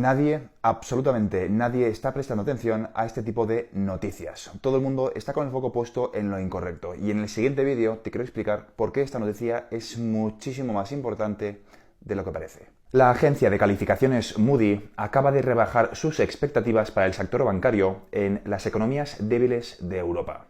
Nadie, absolutamente nadie está prestando atención a este tipo de noticias. Todo el mundo está con el foco puesto en lo incorrecto. Y en el siguiente vídeo te quiero explicar por qué esta noticia es muchísimo más importante de lo que parece. La agencia de calificaciones Moody acaba de rebajar sus expectativas para el sector bancario en las economías débiles de Europa.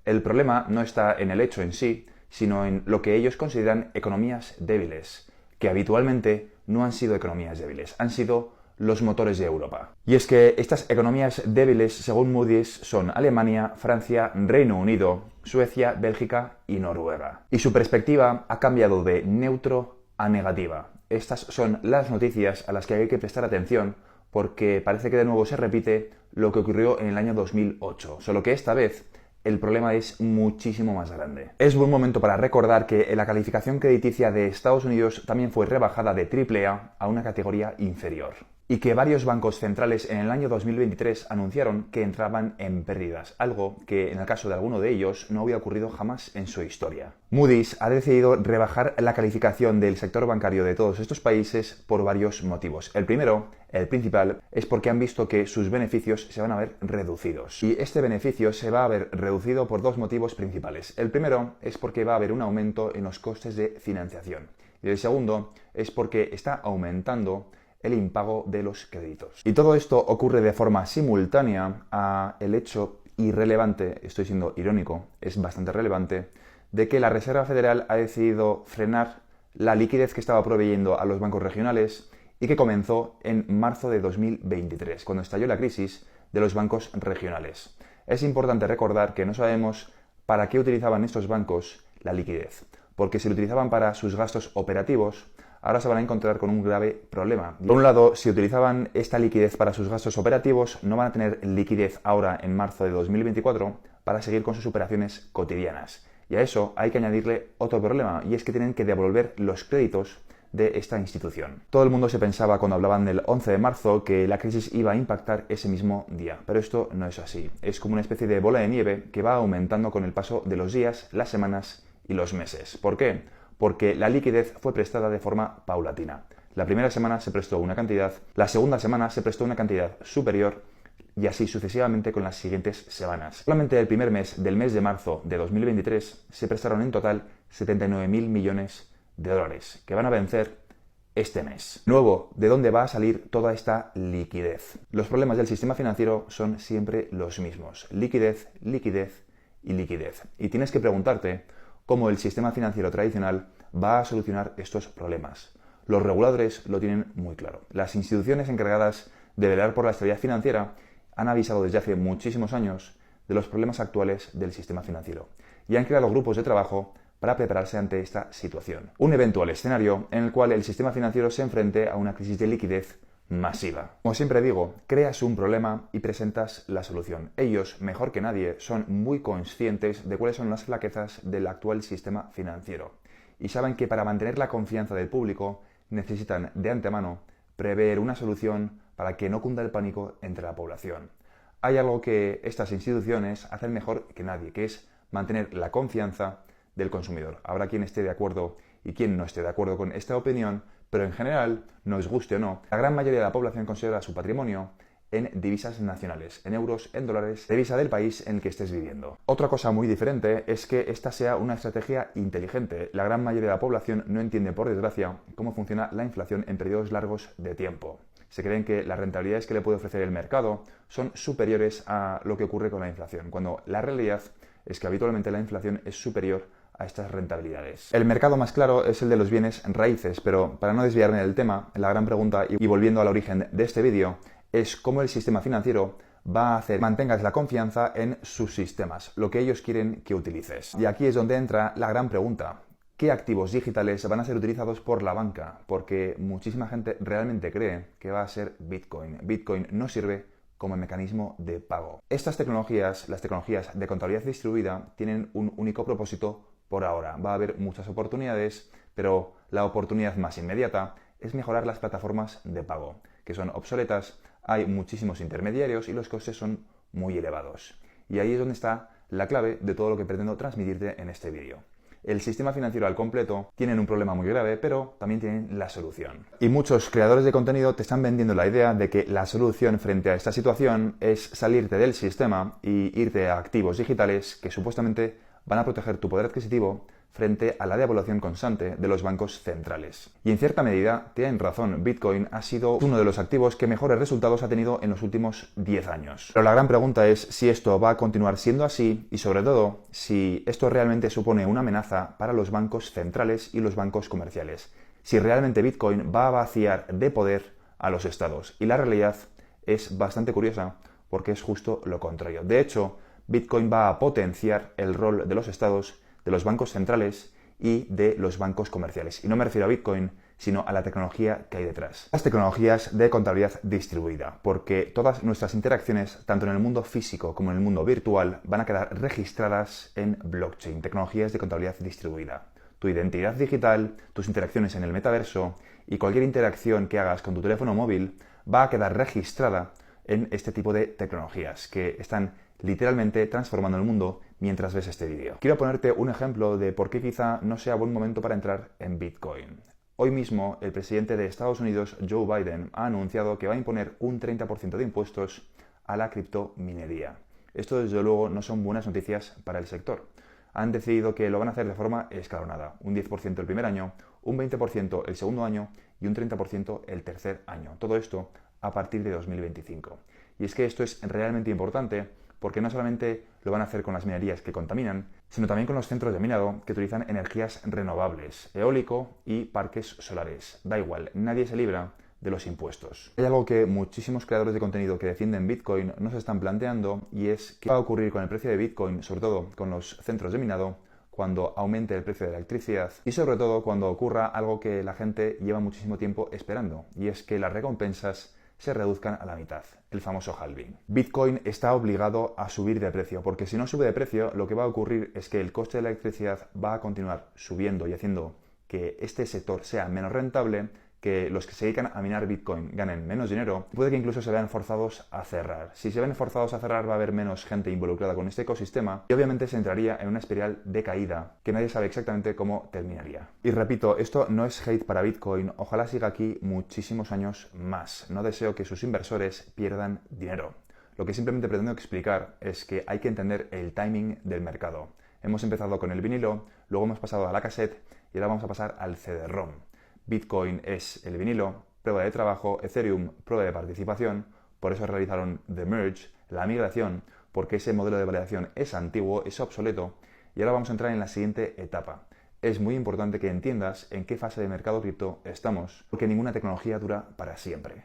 El problema no está en el hecho en sí, sino en lo que ellos consideran economías débiles, que habitualmente no han sido economías débiles, han sido los motores de Europa. Y es que estas economías débiles, según Moody's, son Alemania, Francia, Reino Unido, Suecia, Bélgica y Noruega. Y su perspectiva ha cambiado de neutro a negativa. Estas son las noticias a las que hay que prestar atención porque parece que de nuevo se repite lo que ocurrió en el año 2008, solo que esta vez el problema es muchísimo más grande. Es buen momento para recordar que la calificación crediticia de Estados Unidos también fue rebajada de AAA a una categoría inferior. Y que varios bancos centrales en el año 2023 anunciaron que entraban en pérdidas, algo que en el caso de alguno de ellos no había ocurrido jamás en su historia. Moody's ha decidido rebajar la calificación del sector bancario de todos estos países por varios motivos. El primero, el principal, es porque han visto que sus beneficios se van a ver reducidos. Y este beneficio se va a ver reducido por dos motivos principales. El primero es porque va a haber un aumento en los costes de financiación. Y el segundo es porque está aumentando el impago de los créditos. Y todo esto ocurre de forma simultánea a el hecho irrelevante, estoy siendo irónico, es bastante relevante, de que la Reserva Federal ha decidido frenar la liquidez que estaba proveyendo a los bancos regionales y que comenzó en marzo de 2023, cuando estalló la crisis de los bancos regionales. Es importante recordar que no sabemos para qué utilizaban estos bancos la liquidez, porque si lo utilizaban para sus gastos operativos, ahora se van a encontrar con un grave problema. Por un lado, si utilizaban esta liquidez para sus gastos operativos, no van a tener liquidez ahora en marzo de 2024 para seguir con sus operaciones cotidianas. Y a eso hay que añadirle otro problema, y es que tienen que devolver los créditos de esta institución. Todo el mundo se pensaba cuando hablaban del 11 de marzo que la crisis iba a impactar ese mismo día, pero esto no es así. Es como una especie de bola de nieve que va aumentando con el paso de los días, las semanas y los meses. ¿Por qué? Porque la liquidez fue prestada de forma paulatina. La primera semana se prestó una cantidad, la segunda semana se prestó una cantidad superior y así sucesivamente con las siguientes semanas. Solamente el primer mes del mes de marzo de 2023 se prestaron en total 79.000 millones de dólares que van a vencer este mes. Luego, ¿de dónde va a salir toda esta liquidez? Los problemas del sistema financiero son siempre los mismos. Liquidez, liquidez y liquidez. Y tienes que preguntarte cómo el sistema financiero tradicional va a solucionar estos problemas. Los reguladores lo tienen muy claro. Las instituciones encargadas de velar por la estabilidad financiera han avisado desde hace muchísimos años de los problemas actuales del sistema financiero y han creado grupos de trabajo para prepararse ante esta situación. Un eventual escenario en el cual el sistema financiero se enfrente a una crisis de liquidez masiva. Como siempre digo, creas un problema y presentas la solución. Ellos, mejor que nadie, son muy conscientes de cuáles son las flaquezas del actual sistema financiero y saben que para mantener la confianza del público necesitan de antemano prever una solución para que no cunda el pánico entre la población. Hay algo que estas instituciones hacen mejor que nadie, que es mantener la confianza del consumidor. Habrá quien esté de acuerdo y quien no esté de acuerdo con esta opinión, pero en general, nos guste o no, la gran mayoría de la población considera su patrimonio en divisas nacionales, en euros, en dólares, divisa del país en el que estés viviendo. Otra cosa muy diferente es que esta sea una estrategia inteligente. La gran mayoría de la población no entiende, por desgracia, cómo funciona la inflación en periodos largos de tiempo. Se creen que las rentabilidades que le puede ofrecer el mercado son superiores a lo que ocurre con la inflación, cuando la realidad es que habitualmente la inflación es superior a estas rentabilidades. El mercado más claro es el de los bienes raíces, pero para no desviarme del tema, la gran pregunta, y volviendo al origen de este vídeo, es cómo el sistema financiero va a hacer que mantengas la confianza en sus sistemas, lo que ellos quieren que utilices. Y aquí es donde entra la gran pregunta. ¿Qué activos digitales van a ser utilizados por la banca? Porque muchísima gente realmente cree que va a ser Bitcoin. Bitcoin no sirve como mecanismo de pago. Estas tecnologías, las tecnologías de contabilidad distribuida, tienen un único propósito por ahora. Va a haber muchas oportunidades, pero la oportunidad más inmediata es mejorar las plataformas de pago, que son obsoletas, hay muchísimos intermediarios y los costes son muy elevados. Y ahí es donde está la clave de todo lo que pretendo transmitirte en este vídeo. el sistema financiero al completo, tienen un problema muy grave, pero también tienen la solución. Y muchos creadores de contenido te están vendiendo la idea de que la solución frente a esta situación es salirte del sistema y irte a activos digitales que supuestamente van a proteger tu poder adquisitivo frente a la devaluación constante de los bancos centrales. Y en cierta medida, tienen razón, Bitcoin ha sido uno de los activos que mejores resultados ha tenido en los últimos 10 años. Pero la gran pregunta es si esto va a continuar siendo así y, sobre todo, si esto realmente supone una amenaza para los bancos centrales y los bancos comerciales. Si realmente Bitcoin va a vaciar de poder a los estados. Y la realidad es bastante curiosa porque es justo lo contrario. De hecho, Bitcoin va a potenciar el rol de los estados, de los bancos centrales y de los bancos comerciales. Y no me refiero a Bitcoin, sino a la tecnología que hay detrás. Las tecnologías de contabilidad distribuida, porque todas nuestras interacciones, tanto en el mundo físico como en el mundo virtual, van a quedar registradas en blockchain, tecnologías de contabilidad distribuida. Tu identidad digital, tus interacciones en el metaverso y cualquier interacción que hagas con tu teléfono móvil va a quedar registrada en este tipo de tecnologías que están literalmente transformando el mundo mientras ves este vídeo. Quiero ponerte un ejemplo de por qué quizá no sea buen momento para entrar en Bitcoin. Hoy mismo, el presidente de Estados Unidos, Joe Biden, ha anunciado que va a imponer un 30% de impuestos a la criptominería. Esto, desde luego, no son buenas noticias para el sector. Han decidido que lo van a hacer de forma escalonada. Un 10% el primer año, un 20% el segundo año y un 30% el tercer año. Todo esto a partir de 2025. Y es que esto es realmente importante porque no solamente lo van a hacer con las minerías que contaminan, sino también con los centros de minado que utilizan energías renovables, eólico y parques solares. Da igual, nadie se libra de los impuestos. Hay algo que muchísimos creadores de contenido que defienden Bitcoin no se están planteando y es qué va a ocurrir con el precio de Bitcoin, sobre todo con los centros de minado, cuando aumente el precio de la electricidad y sobre todo cuando ocurra algo que la gente lleva muchísimo tiempo esperando, y es que las recompensas se reduzcan a la mitad, el famoso halving. Bitcoin está obligado a subir de precio, porque si no sube de precio, lo que va a ocurrir es que el coste de la electricidad va a continuar subiendo y haciendo que este sector sea menos rentable, que los que se dedican a minar Bitcoin ganen menos dinero, puede que incluso se vean forzados a cerrar. Si se ven forzados a cerrar, va a haber menos gente involucrada con este ecosistema y obviamente se entraría en una espiral de caída que nadie sabe exactamente cómo terminaría. Y repito, esto no es hate para Bitcoin, ojalá siga aquí muchísimos años más. No deseo que sus inversores pierdan dinero. Lo que simplemente pretendo explicar es que hay que entender el timing del mercado. Hemos empezado con el vinilo, luego hemos pasado a la cassette y ahora vamos a pasar al CD-ROM. Bitcoin es el vinilo, prueba de trabajo, Ethereum, prueba de participación, por eso realizaron The Merge, la migración, porque ese modelo de validación es antiguo, es obsoleto, y ahora vamos a entrar en la siguiente etapa. Es muy importante que entiendas en qué fase de mercado cripto estamos, porque ninguna tecnología dura para siempre.